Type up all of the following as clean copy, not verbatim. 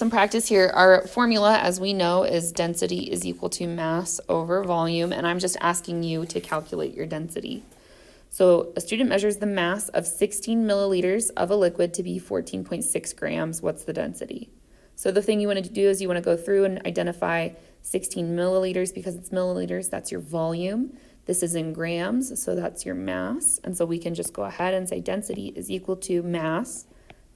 Some practice here. Our formula, as we know, is density is equal to mass over volume, and I'm just asking you to calculate your density. So a student measures the mass of 16 milliliters of a liquid to be 14.6 grams. What's the density? So the thing you want to do is you want to go through and identify 16 milliliters because it's milliliters. That's your volume. This is in grams, so that's your mass. And so we can just go ahead and say density is equal to mass,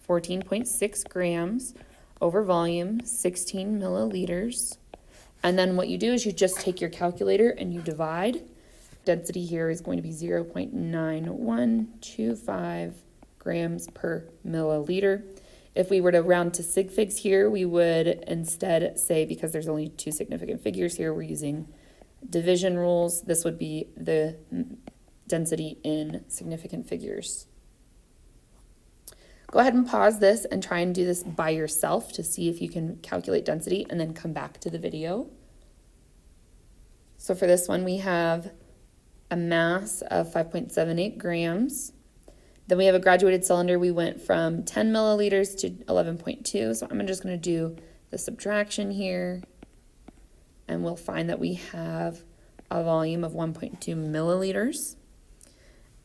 14.6 grams, over volume, 16 milliliters. And then what you do is you just take your calculator and you divide. Density here is going to be 0.9125 grams per milliliter. If we were to round to sig figs here, we would instead say, because there's only two significant figures here, we're using division rules. This would be the density in significant figures. Go ahead and pause this and try and do this by yourself to see if you can calculate density and then come back to the video. So for this one, we have a mass of 5.78 grams. Then we have a graduated cylinder. We went from 10 milliliters to 11.2. So I'm just going to do the subtraction here. And we'll find that we have a volume of 1.2 milliliters.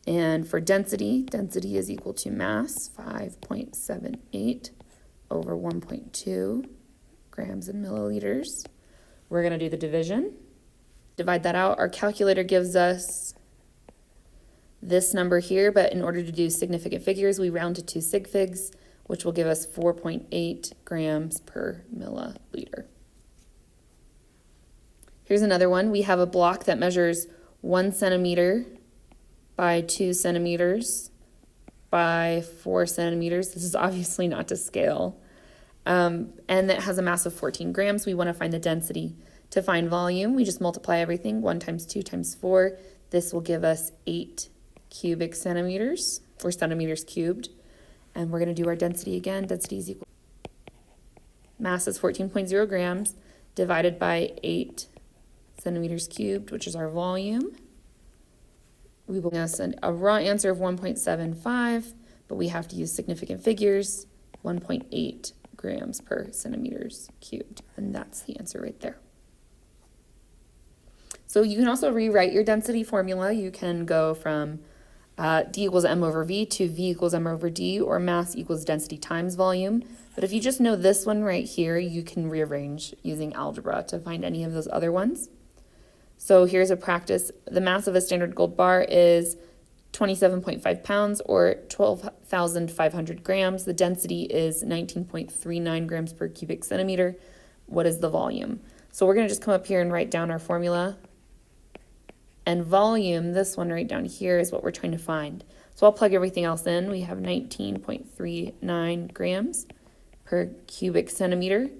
And for density, density is equal to mass, 5.78 over 1.2 grams in milliliters. We're going to do the division. Divide that out. Our calculator gives us this number here, but in order to do significant figures, we round to two sig figs, which will give us 4.8 grams per milliliter. Here's another one. We have a block that measures 1 centimeter by 2 centimeters by 4 centimeters. This is obviously not to scale. And it has a mass of 14 grams. We want to find the density. To find volume, we just multiply everything. 1 times 2 times 4. This will give us 8 cubic centimeters, or centimeters cubed. And we're going to do our density again. Density is equal. Mass is 14.0 grams divided by 8 centimeters cubed, which is our volume. We will get a raw answer of 1.75, but we have to use significant figures, 1.8 grams per centimeters cubed. And that's the answer right there. So you can also rewrite your density formula. You can go from D equals M over V to V equals M over D, or mass equals density times volume. But if you just know this one right here, you can rearrange using algebra to find any of those other ones. So here's a practice. The mass of a standard gold bar is 27.5 pounds or 12,500 grams. The density is 19.39 grams per cubic centimeter. What is the volume? So we're going to just come up here and write down our formula. And volume, this one right down here, is what we're trying to find. So I'll plug everything else in. We have 19.39 grams per cubic centimeter.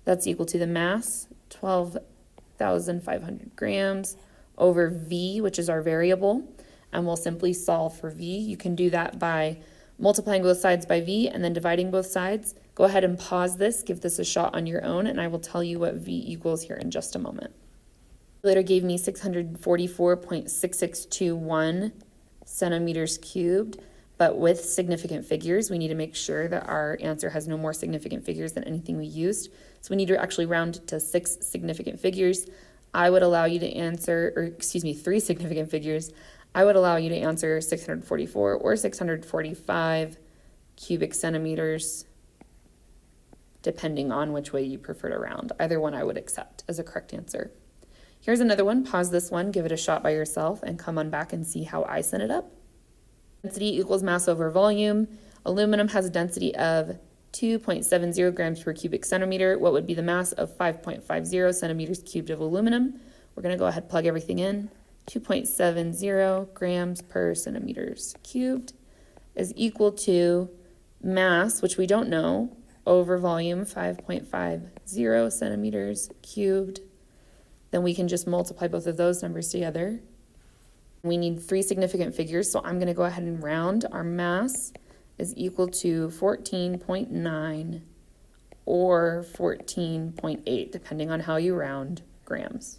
That's equal to the mass, 12,500 grams over V, which is our variable. And we'll simply solve for V. You can do that by multiplying both sides by V and then dividing both sides. Go ahead and pause this, give this a shot on your own, and I will tell you what V equals here in just a moment. Later gave me 644.6621 centimeters cubed, but with significant figures, we need to make sure that our answer has no more significant figures than anything we used. So we need to actually round to 6 significant figures. I would allow you to answer, 3 significant figures. I would allow you to answer 644 or 645 cubic centimeters, depending on which way you prefer to round. Either one I would accept as a correct answer. Here's another one. Pause this one, give it a shot by yourself, and come on back and see how I set it up. Density equals mass over volume. Aluminum has a density of 2.70 grams per cubic centimeter. What would be the mass of 5.50 centimeters cubed of aluminum? We're going to go ahead and plug everything in. 2.70 grams per centimeters cubed is equal to mass, which we don't know, over volume, 5.50 centimeters cubed. Then we can just multiply both of those numbers together. We need 3 significant figures, so I'm going to go ahead and round. Our mass is equal to 14.9 or 14.8, depending on how you round, grams.